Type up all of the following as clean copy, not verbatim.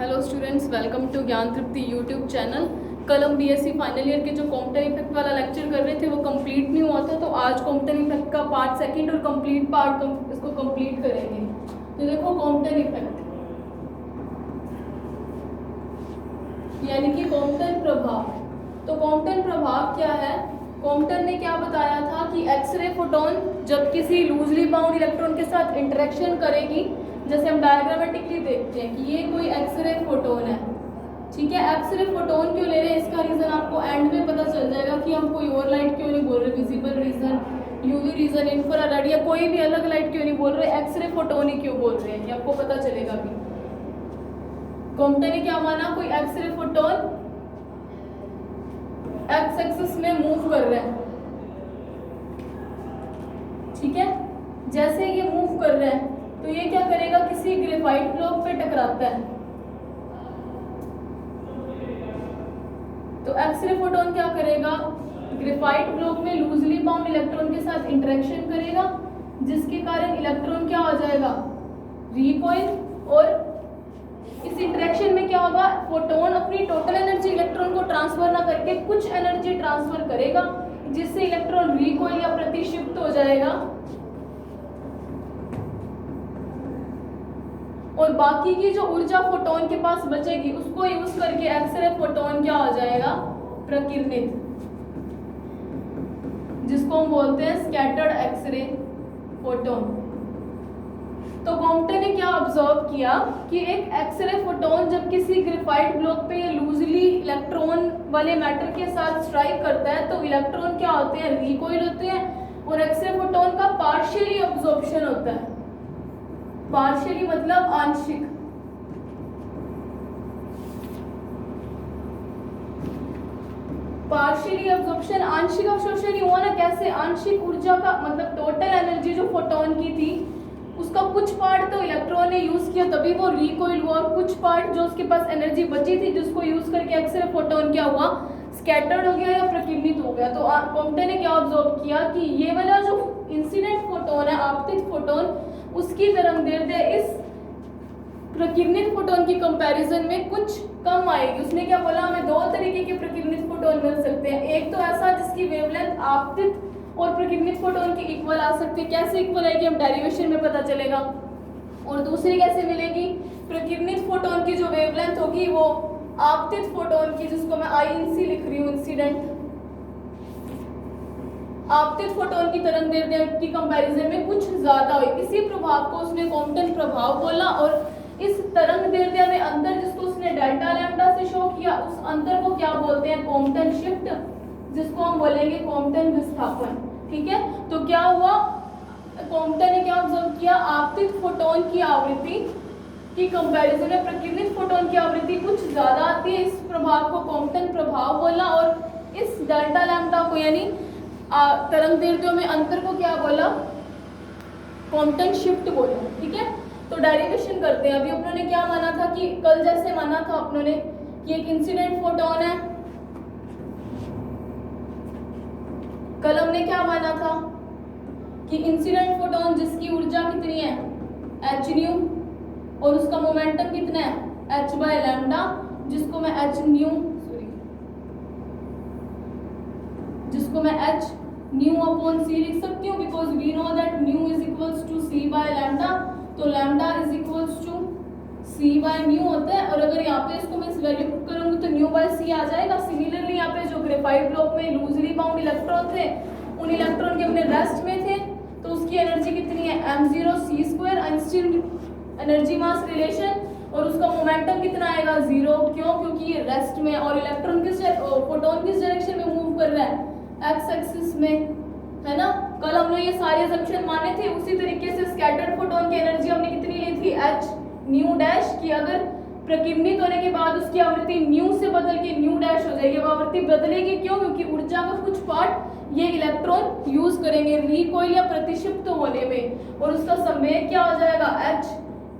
Hello students, welcome to ज्ञान तृप्ति YouTube channel. कल हम बीएससी फाइनल ईयर के जो कॉम्पटन इफेक्ट वाला लेक्चर कर रहे थे वो कंप्लीट नहीं हुआ था, तो आज कॉम्पटन इफेक्ट का पार्ट सेकंड और कंप्लीट पार्ट इसको कंप्लीट करेंगे। तो देखो कॉम्पटन इफेक्ट यानी कि कॉम्पटन प्रभाव। तो कॉम्पटन प्रभाव क्या है? कॉम्पटन ने क्या बताया था कि एक्सरे फोटोन जब किसी लूजली बाउंड इलेक्ट्रॉन के साथ इंटरेक्शन करेगी, जैसे हम डायग्रामेटिकली देखते हैं कि ये कोई एक्सरे फोटोन है, ठीक है। एक्सरे फोटोन क्यों ले रहे हैं इसका रीजन आपको एंड में पता चल जाएगा कि हम कोई और लाइट क्यों नहीं बोल रहे, visible region, UV region, infrared या कोई भी अलग लाइट क्यों नहीं बोल रहे, एक्सरे फोटोन ही क्यों बोल रहे हैं, ये आपको पता चलेगा भी। कॉम्पटन ने क्या माना, कोई एक्सरे फोटोन एक्स एक्सिस में मूव कर रहे हैं, ठीक है। जैसे ये मूव कर रहे हैं तो ये क्या करेगा, किसी ग्रेफाइट ब्लॉक पे टकराता है। तो एक्सरे फोटोन क्या करेगा, ग्रेफाइट ब्लॉक में लूजली बाउंड इलेक्ट्रॉन के साथ इंटरेक्शन करेगा, जिसके कारण इलेक्ट्रॉन क्या हो जाएगा, रिकॉइल। और इस इंटरेक्शन में क्या होगा, फोटोन अपनी टोटल एनर्जी इलेक्ट्रॉन को ट्रांसफर ना करके कुछ एनर्जी ट्रांसफर करेगा, जिससे इलेक्ट्रॉन रिकॉइल या प्रतिक्षिप्त हो जाएगा, और बाकी की जो ऊर्जा फोटोन के पास बचेगी उसको यूज करके एक्सरे फोटोन क्या हो जाएगा, प्रकीर्णित, जिसको हम बोलते हैं स्कैटर्ड एक्सरे फोटोन। तो कॉम्पटन ने क्या ऑब्जर्व किया कि एक एक्सरे फोटोन जब किसी ग्रेफाइट ब्लॉक पे लूजली इलेक्ट्रॉन वाले मैटर के साथ स्ट्राइक करता है तो इलेक्ट्रॉन क्या होते हैं, रिकॉइल होते हैं, और एक्सरे फोटोन का पार्शियली अब्जॉर्प्शन होता है। पार्शियली मतलब आंशिक। पार्शियली अब्जॉर्प्शन, आंशिक अवशोषण ही हुआ ना। कैसे? आंशिक ऊर्जा का मतलब टोटल एनर्जी जो फोटोन की थी उसका कुछ पार्ट तो इलेक्ट्रॉन ने यूज किया तभी वो रिकॉइल हुआ, और कुछ पार्ट जो उसके पास एनर्जी बची थी जिसको यूज करके एक्सरे फोटोन क्या हुआ, स्कैटर्ड हो गया या प्रकीर्णित हो गया। तो कॉम्पटन ने क्या ऑब्जर्व किया कि ये वाला जो इंसिडेंट फोटोन है, आपतित फोटोन, उसकी तरंगदैर्ध्य इस प्रकीर्णित फोटोन की कंपैरिजन में कुछ कम आएगी। उसने क्या बोला, हमें दो तरीके के प्रकीर्णित फोटोन मिल सकते हैं। एक तो ऐसा जिसकी वेवलेंथ आपतित और प्रकीर्णित फोटोन की इक्वल आ सकती है। कैसे इक्वल आएगी हम डेरिवेशन में पता चलेगा। और दूसरी कैसे मिलेगी, प्रकीर्णित फोटोन की जो वेवलेंथ होगी वो आपतित फोटोन की, जिसको मैं INC लिख रही हूँ, इंसिडेंट आपतित फोटोन की तरंगदैर्ध्य की कंपैरिजन में कुछ ज्यादा हुई। इसी प्रभाव को उसने कॉम्पटन प्रभाव बोला, और इस तरंगदैर्ध्य में अंतर जिसको उसने डेल्टा लैम्डा से शो किया, उस अंतर को क्या बोलते हैं, कॉम्पटन शिफ्ट, जिसको हम बोलेंगे कॉम्पटन विस्थापन, ठीक है। तो क्या हुआ, कॉम्पटन ने क्या ऑब्जर्व किया, आपतित फोटोन की आवृत्ति की कंपैरिजन में प्रकीर्णित फोटोन की आवृत्ति कुछ ज्यादा आती है। इस प्रभाव को कॉम्पटन प्रभाव बोला, और इस डेल्टा लैम्डा को यानी तरंगदैर्ध्यों में अंतर को क्या बोला, कॉम्पटन शिफ्ट बोला, ठीक है। तो डेरिवेशन करते हैं। अभी अपनों ने क्या माना था कि कल जैसे माना था अपनों ने कि एक इंसिडेंट फोटोन है, कल हमने क्या माना था कि इंसिडेंट फोटोन जिसकी ऊर्जा कितनी है, h न्यू, और उसका मोमेंटम कितना है, h बाय लैम्डा, जिसको मैं h न्यू अपॉन c लिख सकती हूँ, because we know that nu is equals to c by lambda. तो lambda is equals to c by nu होता है, और अगर यहाँ पे इसको मैं इस वैल्यू पुट करूंगी तो न्यू बाय c आ जाएगा। सिमिलरली यहाँ पे जो ग्रेफाइट ब्लॉक में लूजली बाउंड इलेक्ट्रॉन थे, उन इलेक्ट्रॉन के अपने रेस्ट में थे, तो उसकी एनर्जी कितनी है, m0c², आइंस्टीन एनर्जी मास रिलेशन, और उसका मोमेंटम कितना आएगा, 0। क्यों? क्योंकि ये रेस्ट में, और इलेक्ट्रॉन किस फोटोन किस डायरेक्शन में मूव कर रहा है, एक्स एक्सिस में, है ना। कल हमने ये सारे असम्पशन माने थे। उसी तरीके से स्कैटर्ड फोटोन की एनर्जी हमने कितनी ली थी, h न्यू डैश की, अगर प्रकीर्णित होने के बाद उसकी आवृत्ति न्यू से बदल के न्यू डैश हो जाएगी। वो आवृत्ति बदलेगी क्यों? क्योंकि ऊर्जा का कुछ पार्ट ये इलेक्ट्रॉन यूज करेंगे रिकॉइल या प्रतिक्षिप्त होने में, और उसका संवेग क्या हो जाएगा, h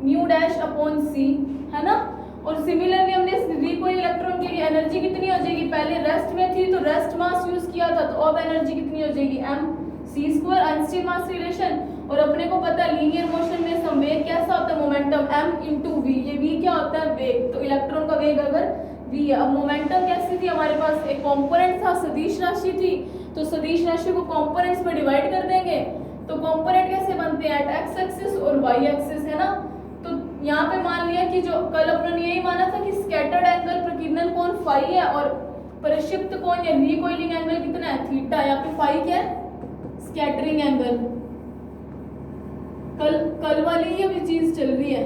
nu dash upon c, है ना। और सिमिलरली हमने रिकॉइल इलेक्ट्रॉन के लिए एनर्जी कितनी हो जाएगी, पहले रेस्ट में थी तो रेस्ट मास यूज किया था, तो अब एनर्जी कितनी हो जाएगी, mc², आइंस्टीन मास रिलेशन, और अपने को पता है लीनियर मोशन में संवेग कैसा होता है, मोमेंटम m इंटू वी। ये v क्या होता है, वेग। तो इलेक्ट्रॉन का वेग अगर v है, अब मोमेंटम कैसी थी हमारे पास, एक कंपोनेंट था, सदिश राशि थी, तो सदिश राशि को कंपोनेंट्स में डिवाइड कर देंगे। तो कंपोनेंट कैसे बनते हैं, एट एक्स एक्सिस और वाई एक्सिस, है ना। तो यहाँ पे मान लिया कि जो कल अपन ने यही माना था कि स्कैटर्ड एंगल प्रकीर्णन कोण फाई है और परिक्षिप्त कोण या रिकॉइलिंग एंगल कितना है, थीटा। यहाँ पे फाई क्या है, स्कैटरिंग एंगल। कल वाली ये भी चीज चल रही है,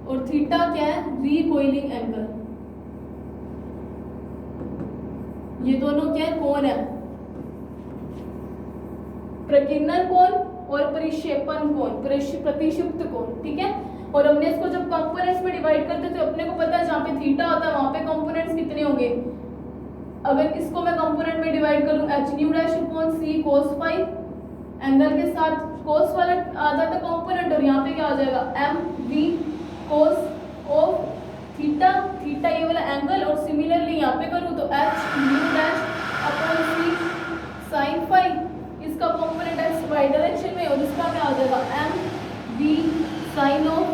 और थीटा क्या है, रिकॉइलिंग एंगल। ये दोनों क्या है, कोण है, प्रकीर्णन कोण और परिक्षेपण कोण, प्रतिक्षिप्त कोण, ठीक है। और हमने इसको जब कंपोनेंट्स में डिवाइड करते तो अपने को पता है जहाँ पे थीटा होता है वहां पे कंपोनेंट्स कितने होंगे। अगर इसको मैं कंपोनेंट में डिवाइड करूं, H nu dash upon c cos phi, angle के साथ कोस वाला आ जाता है कंपोनेंट, और यहाँ पे क्या हो जाएगा, m v cos of theta, theta ये वाला एंगल। और सिमिलरली यहाँ पे करूँ तो h nu dash upon c sine phi, इसका कंपोनेंट एक्स वाई डायरेक्शन में, और इसका क्या हो जाएगा, m v sine of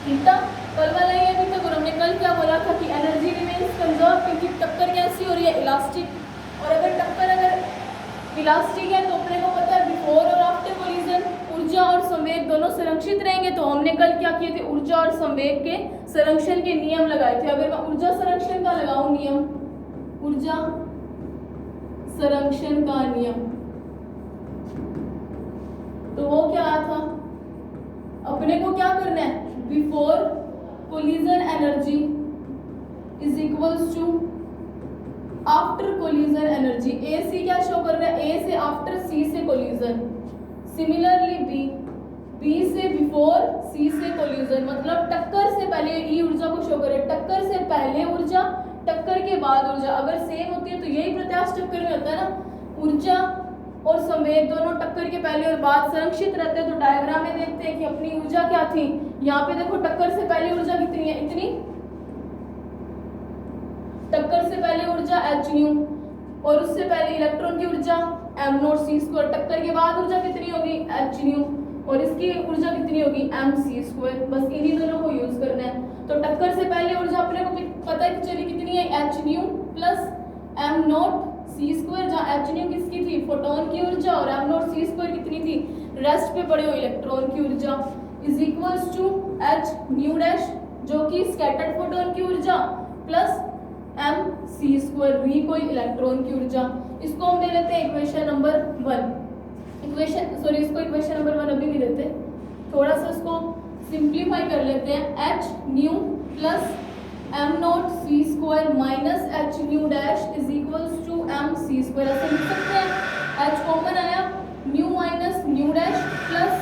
theta. कल वाला ये भी था, और हमने कल क्या बोला था कि एनर्जी रिमेन्स कंजर्व, क्योंकि टक्कर कैसी हो रही है, इलास्टिक। और अगर टक्कर अगर इलास्टिक है तो अपने को पता है बिफोर और आफ्टर कोलिजन ऊर्जा और संवेग दोनों संरक्षित रहेंगे। तो हमने कल क्या किए थे, ऊर्जा और संवेग के संरक्षण के नियम लगाए थे। अगर मैं ऊर्जा संरक्षण का लगाऊं नियम, ऊर्जा संरक्षण का नियम, तो वो क्या आया था, अपने को क्या करना है, before collision energy is equals to after collision energy. A C क्या शो कर रहा है, ए से आफ्टर, सी से कोलिजन। सिमिलरली बी, बी से बिफोर, सी से कोलिजन। मतलब टक्कर से पहले ई ऊर्जा को शो करे, टक्कर से पहले ऊर्जा, टक्कर के बाद ऊर्जा। अगर सेम होती है तो यही प्रत्यास्थ टक्कर में होता है ना, ऊर्जा और संवेग दोनों टक्कर के पहले और बाद संरक्षित रहते हैं। तो डायग्राम में देखते हैं कि अपनी ऊर्जा क्या थी, यहाँ पे देखो टक्कर से पहले ऊर्जा कितनी है, इतनी, टक्कर से पहले ऊर्जा एच न्यू, और उससे पहले इलेक्ट्रॉन की ऊर्जा एम नॉट सी स्क्वायर, टक्कर के बाद ऊर्जा कितनी होगी, एच न्यू, और इसकी ऊर्जा कितनी होगी, एम सी स्क्वायर। बस इन्हीं दोनों को यूज करना है। तो टक्कर से पहले ऊर्जा अपने को पता है कि चली कितनी है, h nu plus m naught सी स्क्वायर, जहाँ एच न्यू किसकी थी, फोटोन की ऊर्जा, और एम नॉट सी स्क्वायर कितनी थी, रेस्ट पे पड़े हुए इलेक्ट्रॉन की ऊर्जा, is equals to h nu dash जो कि स्कैटर्ड फोटोन की ऊर्जा plus m c square recoil electron की ऊर्जा। इसको हम दे लेते हैं इक्वेशन नंबर 1। इसको इक्वेशन नंबर 1 अभी नहीं देते, थोड़ा सा इसको सिंप्लीफाई कर लेते हैं। H nu plus m naught C square minus h nu dash is equals to m c square, ऐसे लिख सकते हैं। एच कॉमन आया, nu minus nu dash plus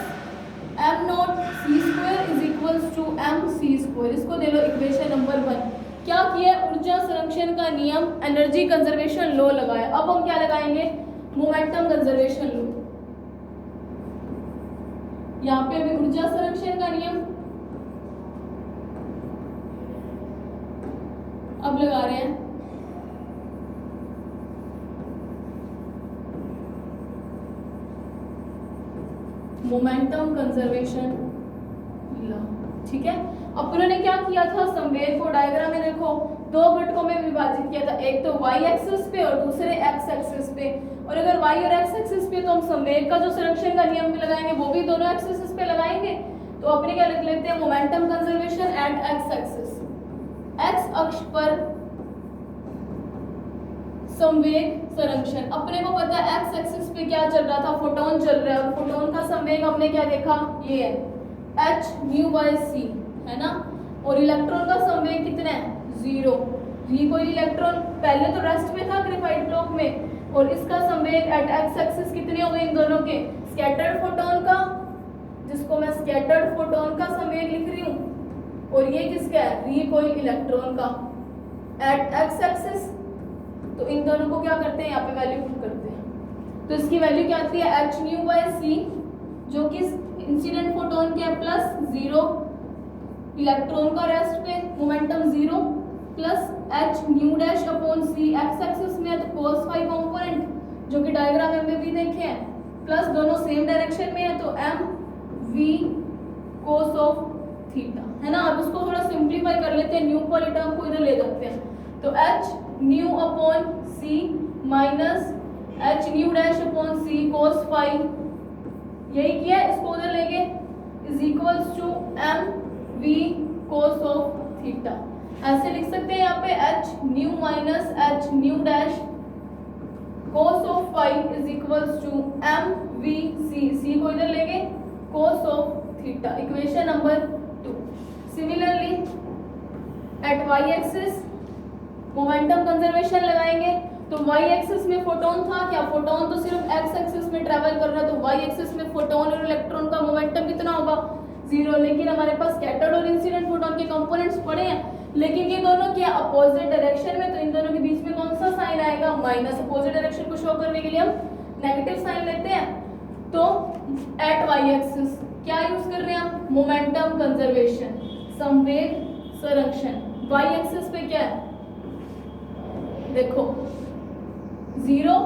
m naught C square is equals to m c square. इसको दे लो equation number 1। क्या किया, ऊर्जा संरक्षण का नियम, एनर्जी कंजर्वेशन लॉ लगाया। अब हम क्या लगाएंगे, मोमेंटम कंजर्वेशन लॉ। यहाँ पे अभी ऊर्जा संरक्षण का नियम अब लगा रहे हैं। मोमेंटम कंजर्वेशन लॉ, ठीक है। अपन ने क्या किया था, संवेग को डायग्राम में देखो दो घटकों में विभाजित किया था, एक तो वाई एक्सिस पे और दूसरे एक्स एक्सिस पे। और अगर वाई और एक्स एक्सिस पे तो हम संवेग का जो संरक्षण का नियम भी लगाएंगे वो भी दोनों एक्सिस पे लगाएंगे। तो अपने क्या लिख लेते हैं, momentum conservation at x axis. X अक्ष पर संवेग संरक्षण, अपने को पता है एक्स एक्सिस पे क्या चल रहा था, फोटोन चल रहा है, और फोटोन का संवेग हमने क्या देखा, ये है एच न्यू बाय सी, है ना। और इलेक्ट्रॉन का संवेग कितना है, 0। रिकॉइल इलेक्ट्रॉन पहले तो रेस्ट में था ग्रेफाइट ब्लॉक में, और इसका संवेग एट एक्स एक्सिस कितने हो गए इन दोनों के, स्कैटर्ड फोटोन का, जिसको मैं स्कैटर्ड फोटोन का संवेग लिख रही हूँ, और ये किसका है, रिकॉइल इलेक्ट्रॉन का एट एक्स एक्सिस। तो इन दोनों को क्या करते हैं, यहाँ पे वैल्यू पुट करते हैं। तो इसकी वैल्यू क्या आती है, एच न्यू बाय सी जो कि इंसिडेंट फोटोन के प्लस 0, इलेक्ट्रॉन का रेस्ट पे momentum 0 plus h nu dash upon c, X axis में तो कोस फाई कंपोनेंट जो कि डायग्राम में भी देखे हैं प्लस दोनों सेम डायरेक्शन में है तो m v cos of theta, है ना। अब इसको थोड़ा सिंप्लीफाई कर लेते हैं, न्यू वाली टर्म को इधर ले जाते हैं, तो h nu upon c minus h nu dash upon c cos phi, यही किया, इसको उधर लेंगे, is equals to m v cos of theta. ऐसे लिख सकते हैं यहाँ पे h nu minus h nu dash cos of phi is equals to m v c को इधर लेंगे, cos of theta, equation number 2। Similarly at Y axis momentum conservation लगाएंगे, तो वाई एक्सिस में फोटोन था क्या, फोटोन तो सिर्फ एक्स एक्सिस में ट्रेवल कर रहा है, तो वाई एक्सिस में फोटोन और इलेक्ट्रॉन का मोमेंटम कितना होगा, 0। लेकिन हमारे पास स्कैटर्ड और इंसिडेंट फोटोन के कंपोनेंट्स पड़े हैं, लेकिन ये दोनों क्या अपोजिट डायरेक्शन में, तो इन दोनों के बीच में कौन सा साइन आएगा, माइनस। अपोजिट डायरेक्शन को शो करने के लिए हम नेगेटिव साइन लेते हैं। तो एट वाई एक्सिस क्या यूज कर रहे हैं हम, मोमेंटम कंजर्वेशन, संवेग संरक्षण। वाई एक्सिस पे क्या है, देखो 0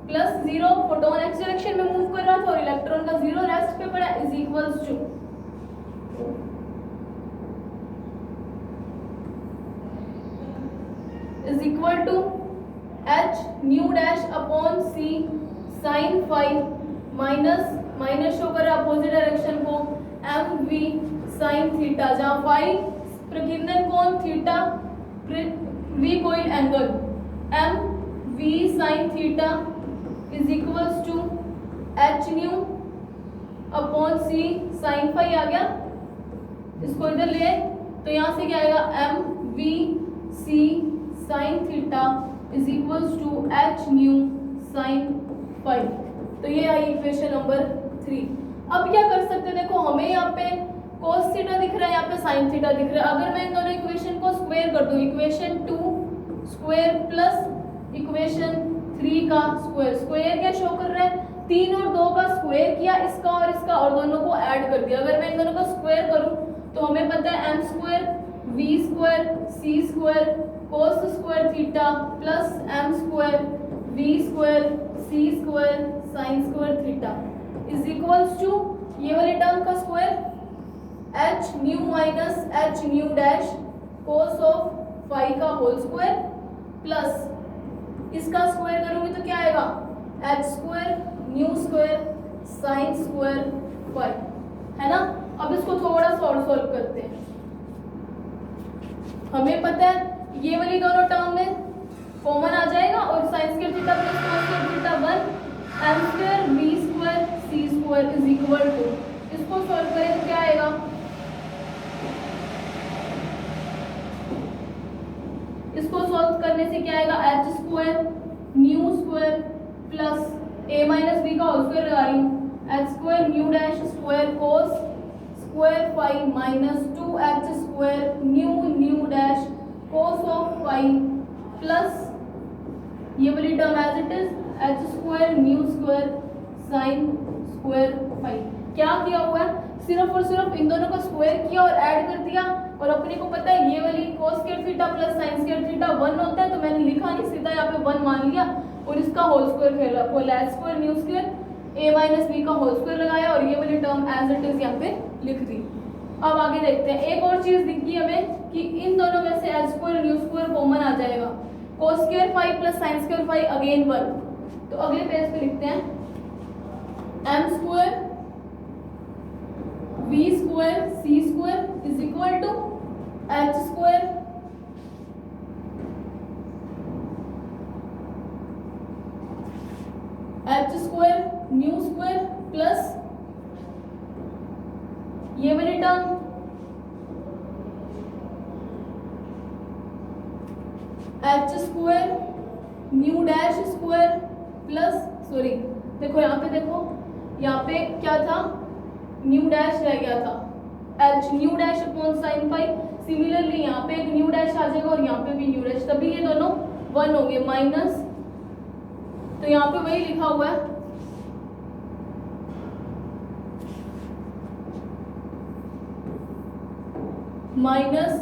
प्लस 0, फोटोन एक्स डायरेक्शन में मूव कर रहा था और इलेक्ट्रॉन का 0 रेस्ट पे पड़ा, is equals to h nu dash upon c sine phi minus minus show कर रहा अपोजिट डायरेक्शन को एम वी साइन थीटा, जहां फाई प्रकीर्णन कोण, थीटा वी कोई angle, m v sine theta is equals to h nu upon c sine phi आ गया, इसको इधर ले तो यहाँ से क्या आएगा, m v c sine theta is equals to h nu sine phi. तो ये आई इक्वेशन नंबर 3। अब क्या कर सकते हैं, देखो हमें यहाँ पे cos थीटा दिख रहा है, यहाँ पे sin थीटा दिख रहा है। अगर मैं इन दोनों इक्वेशन को स्क्वायर कर दूं, इक्वेशन 2 स्क्वायर प्लस इक्वेशन 3 का स्क्वायर, स्क्वायर क्या शो कर रहा है, 3 और 2 का स्क्वायर किया, इसका और दोनों को ऐड कर दिया। अगर मैं इन दोनों का स्क्वायर करूं तो हमें पता है m square v square c square cos square theta plus m square v square c square sin square theta is equals to ये वाली टर्म का square h nu minus h nu dash cos of phi का whole square plus इसका square करूंगी तो क्या आएगा, h square nu square sin square phi, है ना। अब इसको थोड़ा सा और सॉल्व करते हैं। हमें पता है ये वाली दोनों टर्म में कॉमन आ जाएगा और sin square theta plus cos square theta 1 m square v square c square is equal to, इसको सॉल्व करें तो क्या आएगा, इसको सॉल्व करने से क्या आएगा, h square nu square plus a minus b का होल स्क्वायर लगा रही हूँ, h square nu dash square cos square phi minus 2h square nu dash cos of phi plus ये वाली term as it is h square nu square sin square phi. क्या किया हुआ है, सिर्फ और सिर्फ इन दोनों का स्क्वायर किया और ऐड कर दिया, और अपने को पता है ये वाली cos square theta plus sin square theta 1 होता है, तो मैंने लिखा नहीं, सीधा यहाँ पे 1 मान लिया और इसका होल स्क्वायर खेला, कोई h square nu square a minus b का होल स्क्वायर लगाया और ये वाली टर्म एज इट इज यहाँ पे लिख दी। अब आगे देखते हैं, एक और चीज दिखी हमें कि इन दोनों में से h square nu square common आ जाएगा, cos square phi plus sin square phi again 1, तो अगले पेज पे लिखते हैं m square v square c square is equal to h square nu square plus ये वाली term h square nu dash square plus, sorry देखो यहाँ पे, देखो यहाँ पे क्या था, न्यू डैश रह गया था, h nu dash upon sine phi. Similarly यहाँ पे एक न्यू डैश आ जाएगा और यहाँ पे भी न्यू डैश, तभी ये दोनों 1 होंगे माइनस, तो यहाँ पे वही लिखा हुआ है minus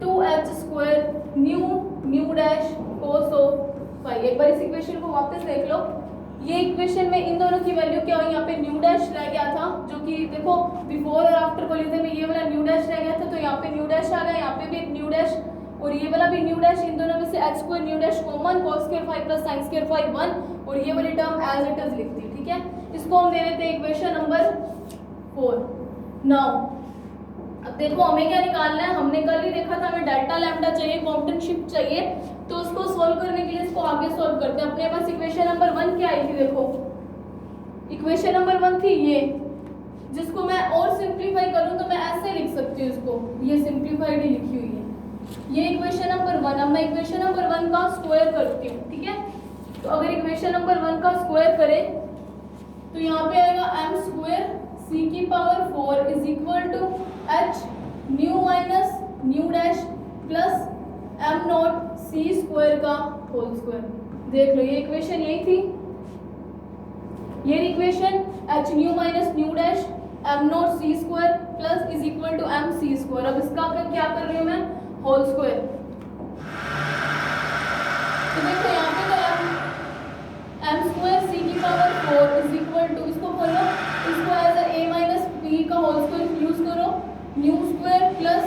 2h square nu dash cos of phi. एक बार इस इक्वेशन को वापस देख लो, ये इक्वेशन में इन दोनों की वैल्यू क्या हुई, यहाँ पे न्यू डैश रह गया था, जो कि देखो बिफोर और आफ्टर कोलिजन में ये वाला न्यू डैश रह गया था, तो यहाँ पे न्यू डैश आ गया, यहाँ पे भी एक न्यू डैश और ये वाला भी न्यू डैश, इन दोनों में से h square nu dash common, cos square 5 plus sin square 5 1 और ये वाली टर्म एज इट इज लिख दी। ठीक है, इसको हम दे देते हैं इक्वेशन नंबर 4। नाउ अब देखो हमें क्या निकालना है, हमने कल ही देखा था हमें डेल्टा लैम्डा चाहिए, कॉम्पटन शिफ्ट चाहिए, तो उसको सोल्व करने के लिए इसको आगे सोल्व करते हैं। अपने पास इक्वेशन नंबर 1 क्या आई थी, देखो इक्वेशन नंबर 1 थी ये, जिसको मैं और सिंप्लीफाई करूं तो मैं ऐसे लिख सकती हूँ इसको, ये सिंप्लीफाइड ही लिखी हुई है, ये इक्वेशन नंबर 1। अब मैं इक्वेशन नंबर 1 का स्क्वायर करती हूँ। ठीक है, तो अगर इक्वेशन नंबर 1 का स्क्वायर करें तो यहाँ पे आएगा m स्क्वायर c की power 4 is equal to h nu minus nu dash plus m not c square का होल स्क्वायर। देख लो ये इक्वेशन यही थी, ये equation h nu minus nu dash m not c square plus is equal to m c square. अब इसका क्या कर रही हूँ मैं, होल स्क्वायर। तो देखो यहाँ पे तो m स्क्वायर c की पावर 4 इज इक्वल टू, इसको खोलो, इसको एज a माइनस p का होल स्क्वायर यूज करो, new square plus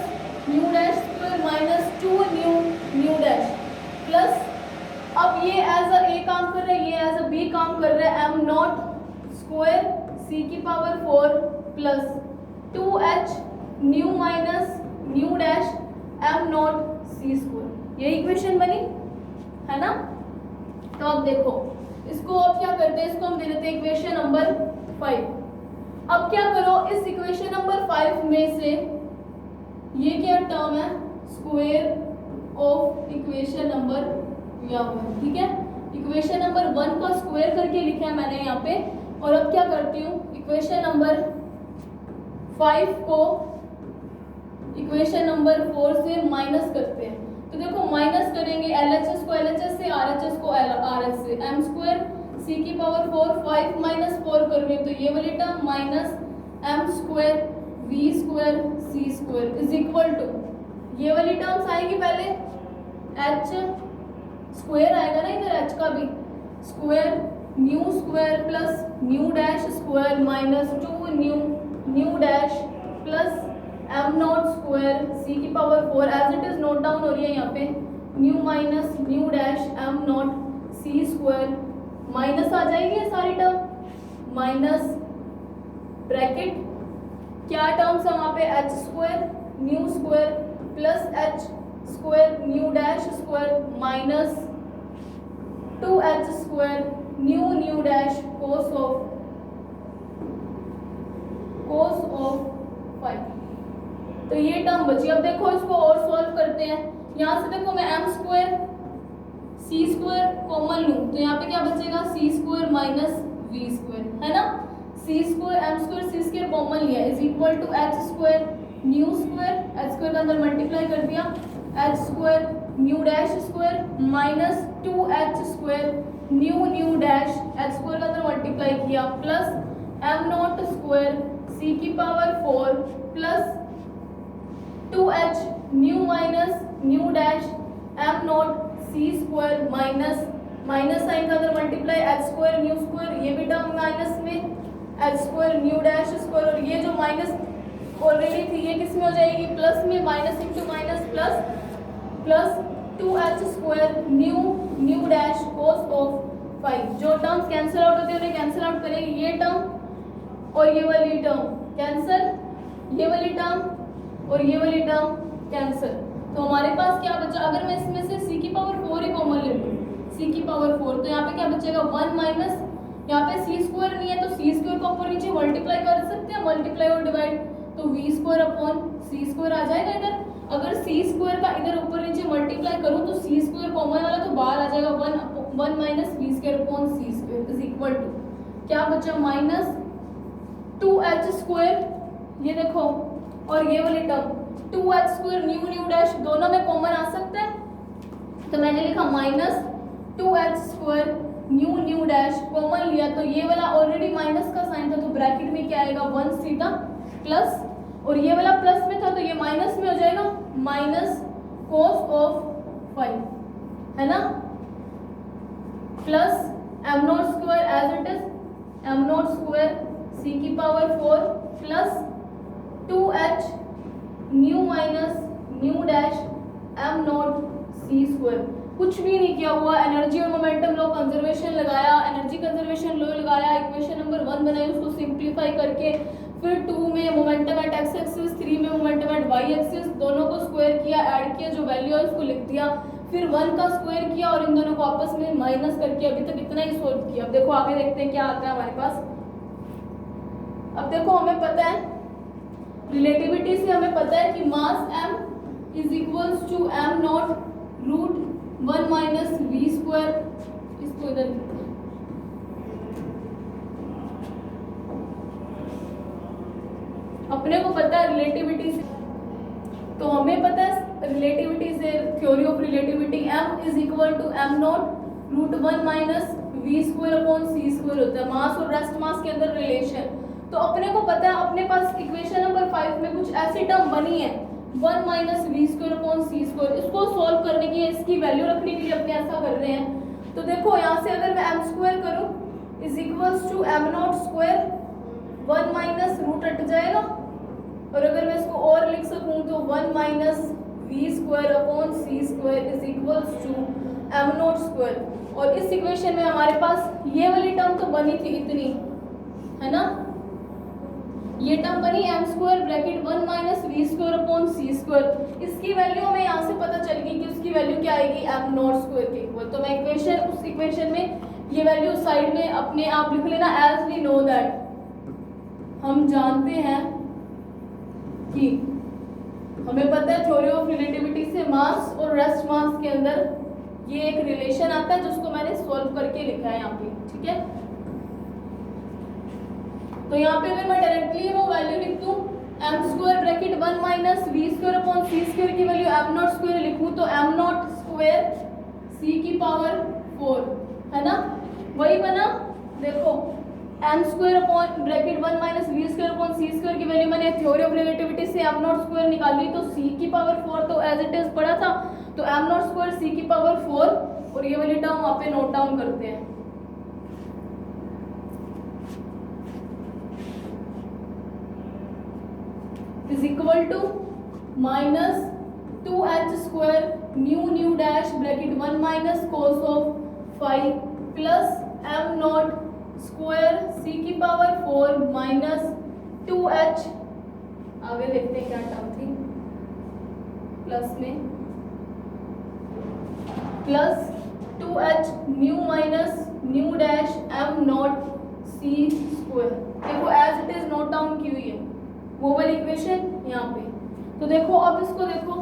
nu dash square minus 2 nu dash plus, अब ये एज a काम कर रहा है, ये एज b काम कर रहा है, m नॉट स्क्वायर c की power 4 plus 2h nu minus nu dash m not c square. ये इक्वेशन बनी है ना। तो अब देखो इसको अब क्या करते हैं, इसको हम दे देते हैं इक्वेशन नंबर 5। अब क्या करो, इस इक्वेशन नंबर 5 में से ये क्या टर्म है, स्क्वायर ऑफ इक्वेशन नंबर दिया हुआ है। ठीक है, इक्वेशन नंबर 1 का स्क्वायर करके लिखा है मैंने यहाँ पे, और अब क्या करती हूँ, इक्वेशन नंबर 5 को इक्वेशन नंबर 4 से माइनस करते हैं। तो देखो माइनस करेंगे LHS को LHS से, RHS को RH से, m स्क्वायर c की पावर 4 5 माइनस 4 कर रही हूँ, तो ये वाली term minus m square v square c square is equal to, ये वाली टर्म्स आएगी पहले, h स्क्वायर आएगा ना इधर, h का भी square nu square plus nu dash square minus 2 nu dash plus m not square c की power 4 as it is note down हो रही है यहाँ पे, nu minus nu dash m not c square, minus आ जाएगी ये सारी टर्म, माइनस ब्रैकेट क्या टर्म्स है वहाँ पे, h square nu square plus h square nu dash square minus 2h square nu dash cos of 5। तो ये टर्म बची। अब देखो इसको और सॉल्व करते हैं, यहाँ से देखो मैं m square c square common लूँ तो यहाँ पे क्या बचेगा, c square minus v square, है ना, c square m square c square common लिया is equal to h square nu square, h square का अंदर मल्टीप्लाई कर दिया, h square nu dash square minus 2h square nu dash, h square का अंदर multiply किया plus m not square c की power 4 plus 2h nu minus nu dash m not c square minus sign का अंदर multiply h square nu square, ये भी term minus में h square nu dash square, और ये जो माइनस ऑलरेडी थी ये किस में हो जाएगी, प्लस में, minus into minus plus 2h square nu dash cos of 5। जो टर्म्स कैंसिल आउट होती है उन्हें कैंसिल आउट करेंगे, ये टर्म और ये वाली टर्म कैंसिल, ये वाली टर्म और ये वाली टर्म कैंसिल। तो हमारे पास क्या बचा, अगर मैं इसमें से c की पावर 4 ही कॉमन ले लूँ, c की पावर 4, तो यहाँ पे क्या बचेगा 1 माइनस, यहाँ पे c स्क्वायर नहीं है तो c स्क्वायर को ऊपर नीचे मल्टीप्लाई कर सकते हैं, मल्टीप्लाई और डिवाइड, तो v square upon c square आ जाएगा इधर। अगर c स्क्वायर का इधर ऊपर नीचे मल्टीप्लाई करूँ तो c स्क्वायर कॉमन वाला तो बाहर आ जाएगा 1 minus v square upon c square is equal to क्या बचा, माइनस 2h स्क्वायर, ये देखो, और ये वाली term 2h square nu dash दोनों में कॉमन आ सकता है, तो मैंने लिखा minus 2h square nu dash common लिया, तो ये वाला ऑलरेडी माइनस का साइन था तो ब्रैकेट में क्या आएगा 1 सीधा प्लस, और ये वाला प्लस में था तो ये माइनस में हो जाएगा, माइनस कोस ऑफ 5, है ना, plus m not square as not square C की power 4 plus 2h nu minus nu dash m not C square. कुछ भी नहीं किया हुआ, एनर्जी और मोमेंटम लॉ कंजर्वेशन लगाया, एनर्जी कंजर्वेशन लॉ लगाया, इक्वेशन नंबर 1 बनाई, उसको सिंप्लीफाई करके फिर 2 में मोमेंटम एट एक्स एक्सिस, 3 में मोमेंटम एट वाई एक्सिस, दोनों को स्क्वायर किया, ऐड किया, जो वैल्यू है उसको लिख दिया, फिर 1 का स्क्वायर किया और इन दोनों को आपस में माइनस करके अभी तक इतना ही सॉल्व किया। अब देखो आगे देखते हैं क्या आता है हमारे पास। अब देखो हमें पता है रिलेटिविटी से, हमें पता है कि mass m is equals to m naught root 1 minus v square. इसको इधर लिखते हैं। अपने को पता है रिलेटिविटी से, तो हमें पता है रिलेटिविटी से, theory of relativity, m is equal to m naught root 1 minus v square upon c square होता है, मास और रेस्ट मास के अंदर रिलेशन। तो अपने को पता है, अपने पास इक्वेशन नंबर 5 में कुछ ऐसी टर्म बनी है 1 minus v square upon c square. इसको सॉल्व करने के लिए, इसकी वैल्यू रखने के लिए अपने ऐसा कर रहे हैं। तो देखो यहाँ से अगर मैं m स्क्वायर करूँ is equals to m not square 1 minus root हट जाएगा, और अगर मैं इसको और लिख सकूँ तो 1 minus v square upon c square is equals to m not square. और इस इक्वेशन में हमारे पास ये वाली टर्म तो बनी थी इतनी, है ना, ये टर्म बनी m square bracket 1 minus v square upon c square. इसकी वैल्यू हमें यहाँ से पता चल गई कि उसकी वैल्यू क्या आएगी, m नॉट स्क्वायर के इक्वल। तो मैं इक्वेशन, उस इक्वेशन में ये वैल्यू साइड में अपने आप लिख लेना, एज वी नो दैट, हम जानते हैं कि हमें पता है थ्योरी ऑफ रिलेटिविटी से मास और रेस्ट मास के अंदर ये एक रिलेशन आता है, जिसको मैंने सॉल्व करके लिखा है यहाँ पे, ठीक है। तो यहाँ पे अगर मैं डायरेक्टली वो वैल्यू लिख दूँ m square bracket 1 minus v square upon c square की वैल्यू m नॉट स्क्वायर लिखूँ तो m नॉट स्क्वायर c की पावर 4, है ना, वही बना। देखो m square upon bracket 1 minus v square upon c square की वैल्यू मैंने थ्योरी ऑफ रिलेटिविटी से m नॉट स्क्वायर निकाली, तो c की पावर 4 तो एज इट इज पड़ा था, तो m नॉट स्क्वायर c की पावर 4, और ये वाली टर्म वहाँ पे नोट डाउन करते हैं। Is equal to minus 2h square nu dash bracket 1 minus cos of 5 plus m not square c की पावर 4 माइनस 2h, आगे देखते हैं क्या टर्म थी प्लस में, plus 2h nu minus nu dash m not c square. देखो as it is note down की हुई है वो वाली इक्वेशन यहाँ पे। तो देखो अब इसको देखो,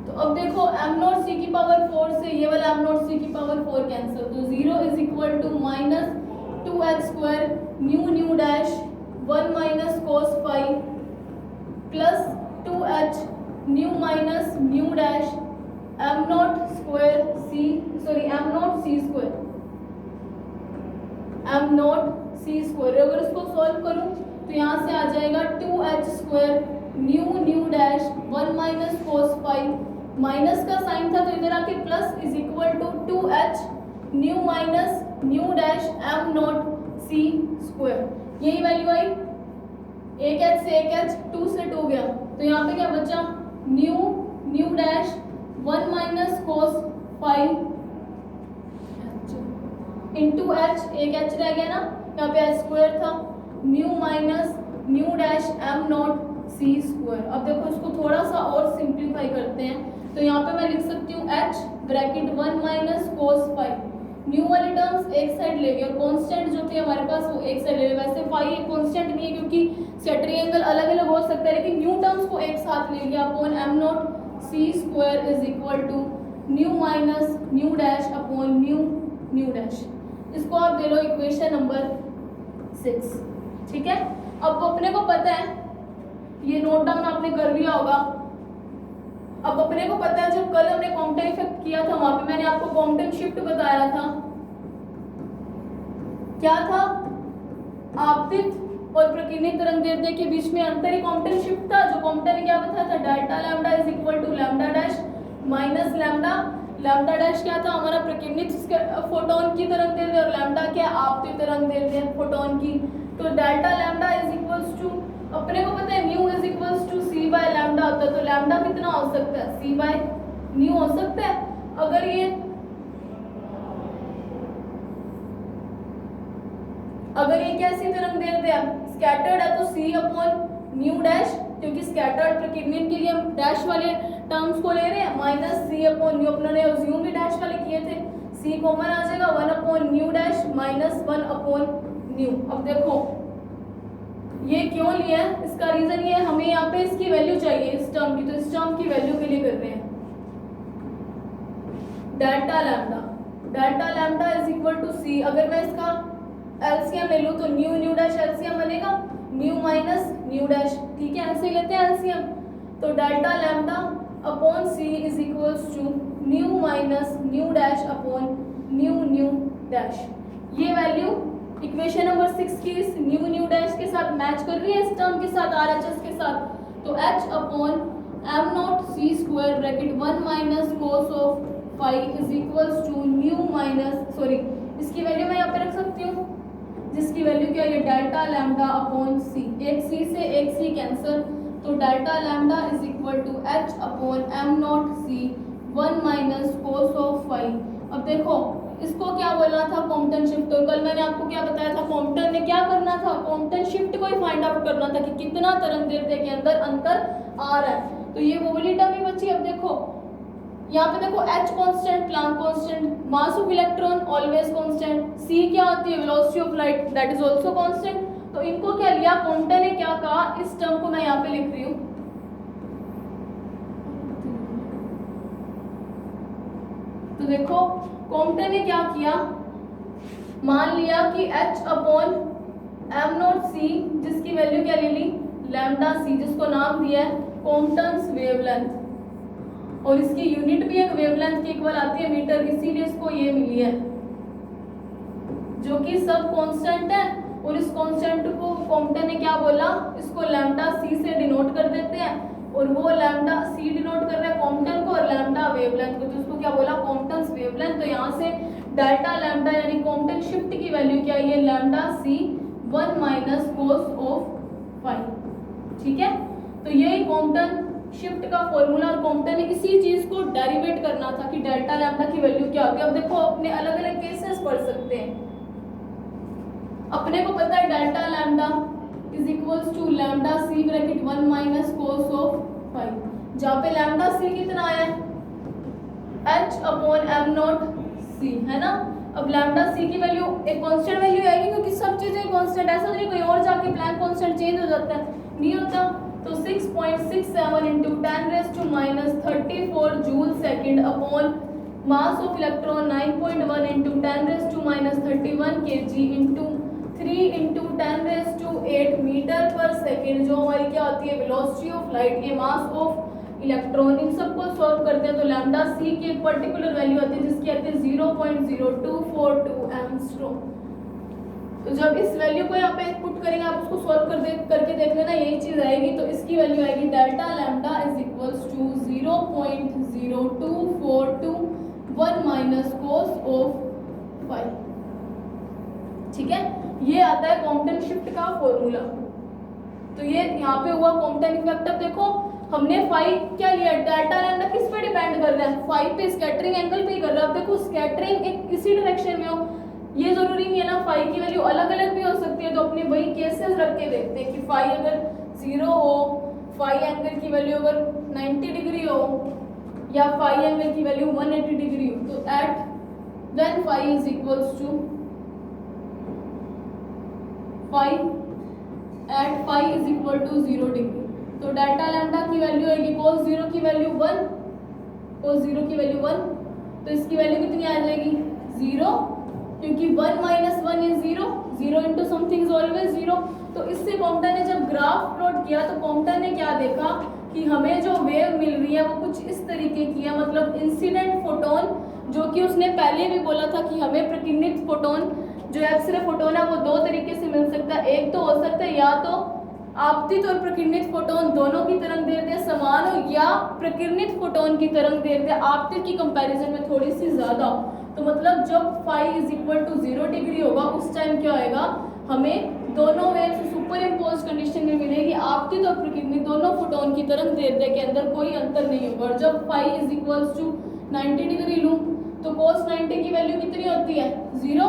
तो अब देखो m नॉट c की पावर 4 से ये वाला m नॉट c की पावर 4 कैंसिल, तो 0 is equal to minus 2h square nu dash 1 minus cos 5 plus 2h nu minus nu dash m not square m not c square, m not c square. अगर इसको solve करूं तो यहाँ से आ जाएगा 2h square nu dash 1 minus cos 5, minus का sign था तो इधर आके plus is equal to 2h nu minus nu dash m not c square. यही वैल्यू आई, एक h से एक h, 2 से 2 गया, तो यहाँ पे क्या बचा, new dash 1 minus cos 5 into h, एक h रह गया ना, यहाँ पे h स्क्वायर था, new minus nu dash m not c square. अब देखो इसको थोड़ा सा और सिंप्लीफाई करते हैं, तो यहाँ पे मैं लिख सकती हूँ h bracket 1 minus cos 5, new वाली टर्म्स एक साइड ले गए और कांस्टेंट जो थे हमारे पास वो एक साइड ले गए। वैसे फाई एक कांस्टेंट नहीं है क्योंकि ट्रायंगल अलग अलग हो सकता है, लेकिन न्यू टर्म्स को एक साथ ले लिया upon m not c square is equal to nu minus nu dash upon nu dash. इसको आप दे लो इक्वेशन नंबर 6, ठीक है। अब अपने को पता है, ये नोट डाउन आपने कर लिया होगा। अब अपने को पता है जब कल हमने कॉम्पटन इफेक्ट किया था वहां पे मैंने आपको कॉम्पटन शिफ्ट बताया था, क्या था, आपतित और प्रकीर्णित तरंगदैर्ध्य के बीच में अंतर ही कॉम्पटन शिफ्ट था। जो कॉम्पटन ने क्या बताया था, delta lambda is equal to lambda dash minus lambda, lambda dash क्या था हमारा प्रकीर्णित फोटोन की तरंग दैर्ध्य और लैम्डा क्या आपतित तरंग दैर्ध्य फोटोन की। तो delta lambda is equals to, अपने को पता है mu is equals to c by lambda होता है, तो लैम्डा कितना हो सकता है, सी बाय म्यू हो सकता है। अगर ये कैसी तरंग दैर्ध्य है, स्कैटर्ड है, तो सी अपॉन म्यू डैश, क्योंकि स्कैटर्ड प्रकीर्णन के लिए हम डैश वाले टर्म्स को ले रहे हैं, माइनस सी अपॉन म्यू, अपने अज्यूम भी डैश वाले किए थे, सी कॉमन आ जाएगा 1 upon mu dash minus 1 upon mu. अब देखो ये क्यों लिया है, इसका रीजन ये है हमें यहाँ पे इसकी वैल्यू चाहिए इस टर्म की, तो इस टर्म की वैल्यू के लिए कर रहे हैं। Delta lambda, delta lambda is equal to C, अगर मैं इसका एलसीएम ले लूं तो न्यू न्यू डैश एलसीएम बनेगा न्यू माइनस न्यू डैश, ठीक है, ऐसे लेते हैं एलसीएम। तो delta lambda upon C is equals to nu minus nu dash upon nu nu dash. ये वैल्यू इक्वेशन नंबर 6 की इस न्यू न्यू डैश के साथ मैच कर रही है, इस टर्म के साथ आरएचएस के साथ। तो h upon m not c square bracket 1 minus cos of five is equals to nu minus, sorry इसकी वैल्यू मैं यहाँ पे रख सकती हूँ, जिसकी वैल्यू क्या है डेल्टा लैम्डा अपॉन सी, एक सी से एक सी कैंसिल, तो delta lambda is equal to h upon m not c 1 minus cos of five. अब देखो इसको क्या बोलना था, कॉम्पटन शिफ्ट, और कल मैंने आपको क्या बताया था, कॉम्पटन ने क्या करना था, कॉम्पटन शिफ्ट को ही फाइंड आउट करना था कि कितना तरंग दैर्ध्य के अंदर अंतर आ रहा है। तो ये वो वाली टर्म ही बची। अब देखो यहाँ पे देखो h constant, Planck constant, mass of electron always constant, c क्या होती है velocity of light that is also constant. तो इनको क्या लिया, कॉम्पटन ने क्या कहा, इस टर्म को मैं यहाँ पे लिख रही हूँ, तो देखो कॉम्पटन ने क्या किया, मान लिया कि h upon m not c, जिसकी वैल्यू क्या ले ली लैम्डा c, जिसको नाम दिया है कॉम्पटन्स वेवलेंथ, और इसकी यूनिट भी एक वेवलेंथ के इक्वल आती है मीटर, इसीलिए इसको ये मिली है जो कि सब कांस्टेंट है। और इस कांस्टेंट को कॉम्पटन ने क्या बोला, इसको लैम्डा c से डिनोट कर देते हैं, और वो लैम्डा c डिनोट कर रहा है कॉम्पटन को और लैम्डा वेवलेंथ को, तो इसको क्या बोला कॉम्पटन्स वेवलेंथ। तो यहाँ से डेल्टा लैम्डा यानी कॉम्पटन शिफ्ट की वैल्यू क्या है, lambda c 1 minus cos of five, ठीक है। तो यही कॉम्पटन शिफ्ट का फॉर्मूला, और कॉम्पटन ने इसी चीज को डेरिवेट करना था कि डेल्टा लैम्डा की वैल्यू क्या होगी। अब देखो अपने अलग अलग केसेस पढ़ सकते हैं, अपने को पता है delta lambda is equals to lambda c bracket 1 minus cos of five, जहाँ पे लैम्डा सी कितना आया है h upon m not c, है ना। अब लैम्डा सी की वैल्यू एक कांस्टेंट वैल्यू आएगी, क्योंकि सब चीजें कांस्टेंट, ऐसा नहीं कोई और जाके प्लैंक कांस्टेंट चेंज हो जाता है, नहीं होता। तो 6.67 into 10 raise to minus 34 joule second upon mass of electron 9.1 into 10 raise to minus 31 kg into 3 into 10 raise to 8 metre per second, जो हमारी क्या होती है वेलोसिटी ऑफ लाइट, ये मास ऑफ इलेक्ट्रॉन। इन सबको सॉल्व करते हैं तो लैम्डा सी की एक पर्टिकुलर वैल्यू आती है जिसकी आती है 0.0242 एंगस्ट्रॉम। तो जब इस वैल्यू को यहाँ पे पुट करेंगे, आप उसको सॉल्व करके देख लेना, यही चीज आएगी। तो इसकी वैल्यू आएगी delta lambda is equals to 0.02421 minus cos of five, ठीक है। ये आता है कॉम्पटन शिफ्ट का फॉर्मूला। तो ये यहाँ पे हुआ कॉम्पटन इफेक्ट। अब देखो हमने फाइव क्या लिया, डेल्टा लैम्डा किस पे डिपेंड कर रहा है, फाइव पे, स्कैटरिंग एंगल पे ही कर रहा है। अब देखो स्कैटरिंग एक इसी डायरेक्शन में हो, ये जरूरी नहीं है ना, फाइव की वैल्यू अलग अलग भी हो सकती है। तो अपने वही केसेस रख के देखते हैं कि फाइव अगर 0 हो, फाइव एंगल की वैल्यू अगर 90 डिग्री हो, या फाइव एंगल की वैल्यू 180 डिग्री हो, तो at when five is equals to 0 degree, तो डेल्टा लैम्डा की वैल्यू आएगी cos 0 की वैल्यू 1, cos 0 की वैल्यू 1, तो इसकी वैल्यू कितनी आ जाएगी 0, क्योंकि 1 minus 1 is 0, 0 into something is always 0। तो इससे कॉम्पटन ने जब ग्राफ प्लॉट किया तो कॉम्पटन ने क्या देखा कि हमें जो वेव मिल रही है वो कुछ इस तरीके की है, मतलब इंसिडेंट फोटोन, जो कि उसने पहले भी बोला था कि हमें प्रकीर्णित फोटोन जो एक्सरे फोटोन है वो दो तरीके से मिल सकता है। एक तो हो सकता है या तो आपतित और प्रकीर्णित फोटोन दोनों की तरंग दैर्ध्य समान हो या प्रकीर्णित फोटोन की तरंग दैर्ध्य आपतित की कंपैरिजन में थोड़ी सी ज्यादा हो, तो मतलब जब phi is equal to 0 degree होगा उस टाइम क्या होएगा, हमें दोनों वेव्स सुपर इम्पोज कंडीशन में मिलेगी, आपतित और प्रकीर्णित दोनों फोटोन की तरंग दैर्ध्य के अंदर कोई अंतर नहीं होगा। और जब phi is equals to 90 degree लूं तो cos 90 की वैल्यू कितनी होती है, 0।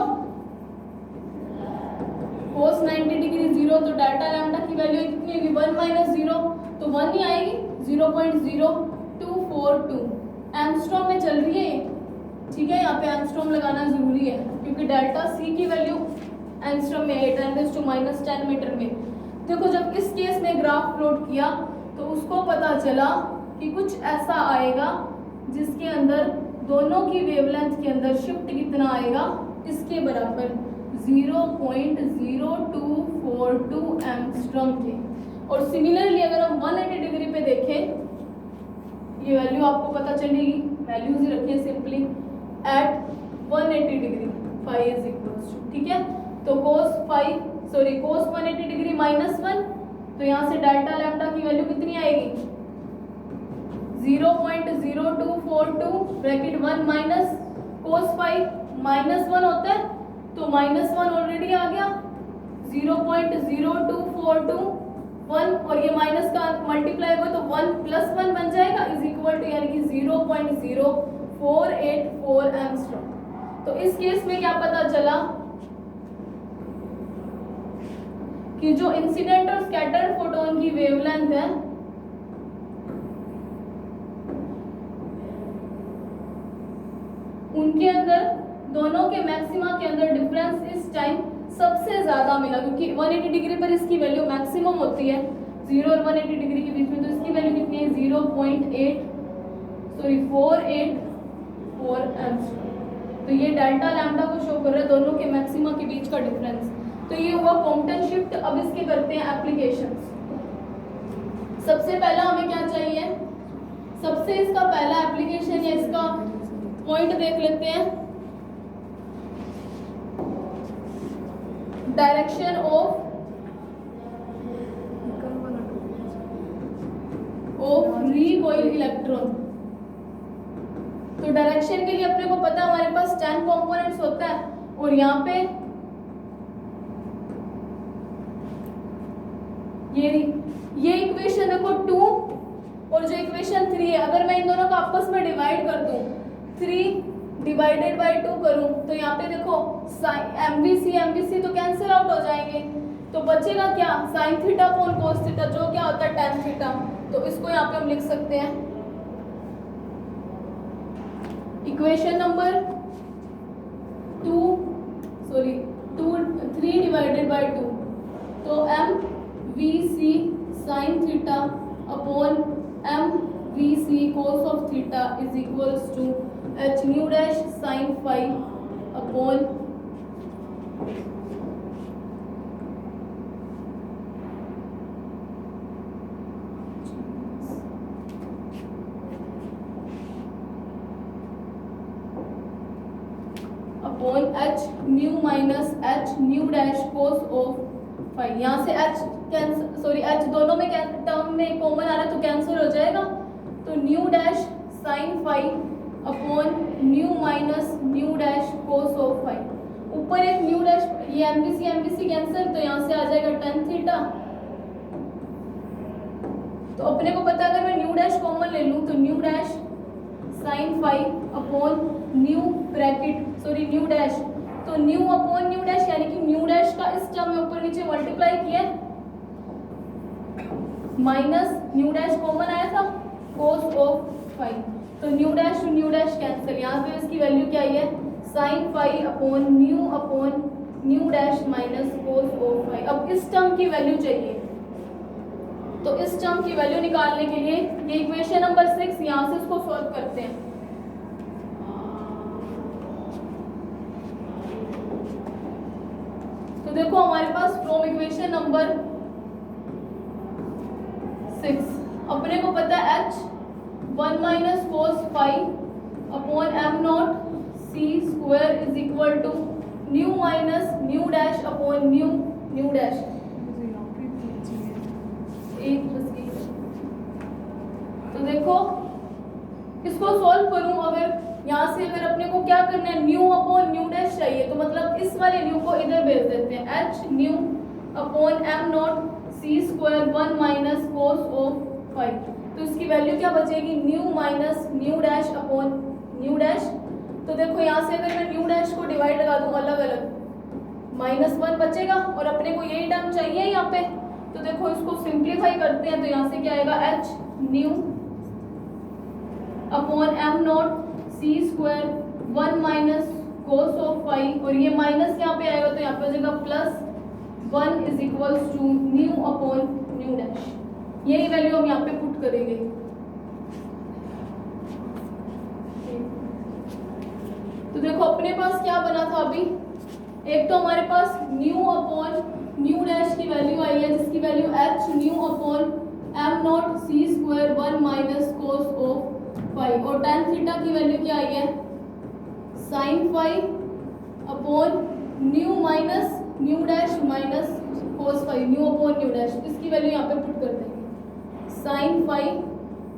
cos 90 डिग्री 0, तो डेल्टा लैम्डा की वैल्यू कितनी होगी, 1 माइनस 0, तो 1 ही आएगी, 0.0242 एंगस्ट्रॉम में चल रही है, ठीक है। यहाँ पे एंगस्ट्रॉम लगाना जरूरी है क्योंकि डेल्टा सी की वैल्यू एंगस्ट्रॉम में 10⁻⁻10 मीटर में। देखो जब इस केस में ग्राफ प्लॉट किया तो उसको पता चला कि कुछ ऐसा आएगा जिसके अंदर दोनों की वेवलेंथ के अंदर शिफ्ट कितना आएगा, इसके बराबर 0.0242 एंगस्ट्रॉम थे। और सिमिलरली अगर हम 180 डिग्री पे देखें, ये वैल्यू आपको पता चलेगी, वैल्यूज ही रखिए simply, at 180 degree phi is equals to, ठीक है। तो cos 180 डिग्री -1, तो यहाँ से डेल्टा लैम्डा की वैल्यू कितनी आएगी, 0.0242 ब्रैकेट 1 माइनस cos फाई -1 होता है तो -1 ऑलरेडी आ गया, 0.0242 1 और ये माइनस का मल्टीप्लाई हुआ तो 1 + 1 बन जाएगा इज इक्वल टू यानी कि 0.0484 एंगस्ट्रॉम। तो इस केस में क्या पता चला कि जो इंसिडेंट और स्कैटर्ड फोटोन की वेवलेंथ है उनके अंदर दोनों के मैक्सिमा के अंदर डिफरेंस इस टाइम सबसे ज्यादा मिला, क्योंकि 180 डिग्री पर इसकी वैल्यू मैक्सिमम होती है 0 और 180 डिग्री के बीच में, तो इसकी वैल्यू कितनी है 0.484 एंगस्ट्रॉम। तो ये डेल्टा लैम्डा को शो कर रहा है दोनों के मैक्सिमा के बीच का डिफरेंस। तो ये हुआ कॉम्पटन शिफ्ट। अब इसके करते हैं एप्लीकेशंस। सबसे पहला हमें क्या चाहिए, सबसे इसका पहला एप्लीकेशन या इसका पॉइंट देख लेते हैं, डायरेक्शन ऑफ रिकॉइल इलेक्ट्रॉन। तो डायरेक्शन के लिए अपने को पता है हमारे पास 10 कंपोनेंट्स होता है और यहाँ पे ये इक्वेशन देखो 2 और जो इक्वेशन 3 है, अगर मैं इन दोनों को आपस में डिवाइड कर दूं, 3 डिवाइडेड बाय 2 करूं तो यहाँ पे देखो MVC तो कैंसिल आउट हो जाएंगे, तो बचेगा क्या sin theta upon cos theta, जो क्या होता है tan थीटा। तो इसको यहाँ पे हम लिख सकते हैं इक्वेशन नंबर 3 डिवाइडेड बाय 2, तो MVC sin theta upon MVC cos of theta is equals to h nu dash sin phi upon h nu minus h nu dash cos of phi। यहाँ से h दोनों में term में common आ रहा है तो cancel हो जाएगा, तो new dash sin phi upon nu minus nu dash cos of phi। ऊपर एक न्यू डैश, ये MVC कैंसिल, तो यहाँ से आ जाएगा tan थीटा। तो अपने को पता अगर मैं न्यू डैश कॉमन ले लूँ तो new dash sin phi upon nu nu dash, तो न्यू अपॉन न्यू डैश यानी कि न्यू डैश का इस टर्म में ऊपर नीचे मल्टीप्लाई किया माइनस न्यू डैश कॉमन आया था cos ऑफ phi, तो न्यू डैश कैंसिल। यहाँ पे इसकी वैल्यू क्या है sin phi upon nu dash minus cos of phi। अब इस टर्म की वैल्यू चाहिए, तो इस टर्म की वैल्यू निकालने के लिए ये इक्वेशन नंबर 6, यहाँ से इसको सॉल्व करते हैं। तो देखो हमारे पास फ्रॉम इक्वेशन नंबर 6 अपने को पता है h 1 minus cos phi upon m0 c square is equal to nu minus nu dash upon nu dash. यहाँ से अगर अपने को क्या करना है, न्यू अपॉन न्यू डैश चाहिए, तो मतलब इस वाले न्यू को इधर भेज देते हैं, h nu upon m naught C square 1 minus cos of five. तो इसकी वैल्यू क्या बचेगी, nu minus nu dash upon nu dash. तो देखो यहाँ से अगर मैं न्यू डैश को डिवाइड लगा दूँ अलग अलग, -1 बचेगा और अपने को यही टर्म चाहिए यहाँ पे। तो देखो इसको सिंप्लीफाई करते हैं, तो यहाँ से क्या आएगा, h nu upon m naught C square 1 minus cos of five, और ये माइनस यहाँ पे आएगा तो यहाँ पे हो जाएगा +1 is equals to nu upon nu dash. यही वैल्यू हम यहाँ पे पुट करेंगे। तो देखो अपने पास क्या बना था अभी, एक तो हमारे पास न्यू अपॉन न्यू डैश की वैल्यू आई है जिसकी value h nu upon m naught C square 1 minus cos of five, और tan थीटा की वैल्यू क्या आई है, sine five upon nu minus nu dash minus cos five, nu upon nu dash. इसकी वैल्यू यहाँ पे पुट कर देंगे, sine five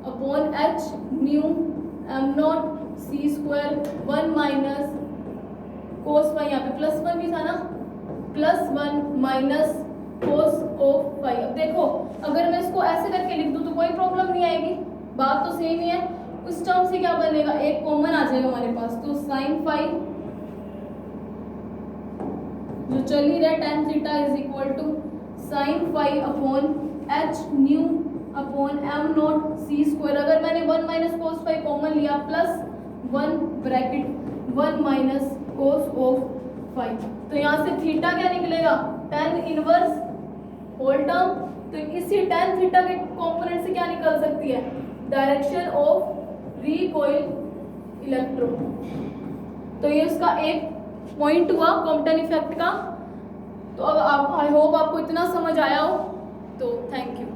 upon h nu m naught सी स्क्वायर 1 माइनस कोस फाइव, यहाँ पे +1 भी था ना, +1 माइनस कोस ऑफ फाइव। अब देखो अगर मैं इसको ऐसे करके लिख दूँ तो कोई प्रॉब्लम नहीं आएगी, बात तो सेम ही है। उस टर्म से क्या बनेगा, एक कॉमन आ जाएगा हमारे पास, तो साइन फाइव जो चल ही रहा है tan theta is equal to sine five upon h nu upon m naught C square. अगर मैंने 1 माइनस कोस फाइव कॉमन लिया, +1 bracket 1 minus cos of five, तो यहाँ से थीटा क्या निकलेगा, tan इनवर्स होल टर्म। तो इसी tan थीटा के कंपोनेंट से क्या निकल सकती है, डायरेक्शन ऑफ रिकॉइल इलेक्ट्रॉन। तो ये उसका एक पॉइंट हुआ कॉम्पटन इफेक्ट का। तो अब आप, आई होप आपको इतना समझ आया हो, तो थैंक यू।